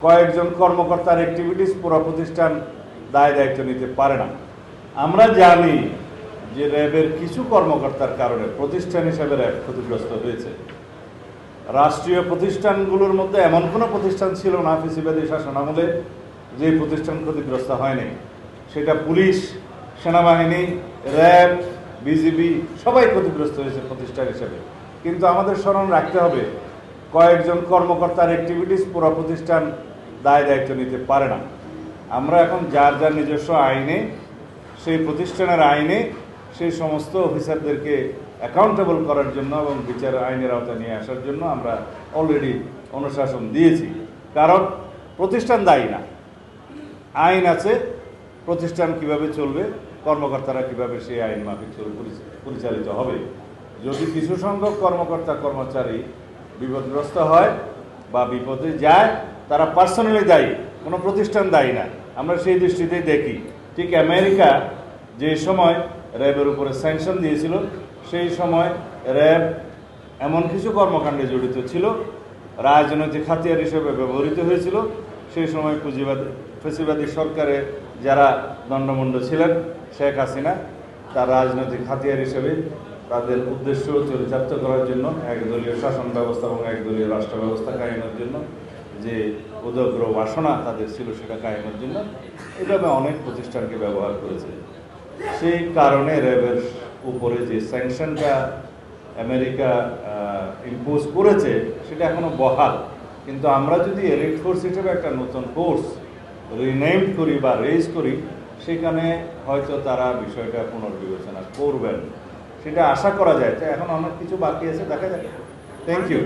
কয়েকজন কর্মকর্তার অ্যাক্টিভিটিস পুরো প্রতিষ্ঠান দায় দায়িত্ব নিতে পারে না। আমরা জানি যে র্যাবের কিছু কর্মকর্তার কারণে প্রতিষ্ঠান হিসেবে র্যাব ক্ষতিগ্রস্ত হয়েছে। রাষ্ট্রীয় প্রতিষ্ঠানগুলোর মধ্যে এমন কোনো প্রতিষ্ঠান ছিল না ফ্যাসিবাদী শাসনামলে যে প্রতিষ্ঠান ক্ষতিগ্রস্ত হয়নি। সেটা পুলিশ, সেনাবাহিনী, র্যাব, বিজিবি সবাই ক্ষতিগ্রস্ত হয়েছে প্রতিষ্ঠান হিসেবে। কিন্তু আমাদের স্মরণ রাখতে হবে, কয়েকজন কর্মকর্তার অ্যাক্টিভিটিস পুরো প্রতিষ্ঠান দায় দায়িত্ব নিতে পারে না। আমরা এখন যার যার নিজস্ব আইনে, সেই প্রতিষ্ঠানের আইনে সেই সমস্ত অফিসারদেরকে অ্যাকাউন্টেবল করার জন্য এবং বিচার আইনের আওতায় নিয়ে আসার জন্য আমরা অলরেডি অনুশাসন দিয়েছি। কারণ প্রতিষ্ঠান দায়ী না, আইন আছে, প্রতিষ্ঠান কিভাবে চলবে, কর্মকর্তারা কিভাবে সেই আইন মাফিক পরিচালিত হবে। যদি কিছু সংখ্যক কর্মকর্তা কর্মচারী বিপদগ্রস্ত হয় বা বিপদে যায়, তারা পার্সোনালি দায়ী, কোনো প্রতিষ্ঠান দায়ী না। আমরা সেই দৃষ্টিতেই দেখি। ঠিক আমেরিকা যে সময় র্যাবের উপরে স্যাংশন দিয়েছিল, সেই সময় র্যাব এমন কিছু কর্মকাণ্ডে জড়িত ছিল, রাজনৈতিক হাতিয়ার হিসেবে ব্যবহৃত হয়েছিল। সেই সময় ফ্যাসিবাদী সরকারের যারা দণ্ডমুণ্ড ছিলেন, শেখ হাসিনা তার রাজনৈতিক হাতিয়ার হিসেবে তাদের উদ্দেশ্য চরিতার্থ করার জন্য, একদলীয় শাসন ব্যবস্থা এবং একদলীয় রাষ্ট্র ব্যবস্থা কায়েমের জন্য যে উদগ্র বাসনা তাদের ছিল, সেটা কায়েমের জন্য এভাবে অনেক প্রতিষ্ঠানকে ব্যবহার করেছে। সেই কারণে র্যাবের উপরে যে স্যাংশনটা আমেরিকা ইম্পোজ করেছে, সেটা এখনো বহাল। কিন্তু আমরা যদি এলিট ফোর্স হিসেবে একটা নতুন কোর্স রিনেম করি বা রেজ করি, সেখানে হয়তো তারা বিষয়টা পুনর্বিবেচনা করবেন, সেটা আশা করা যায়। তো এখন অনেক কিছু বাকি আছে, দেখা যাক। Thank you.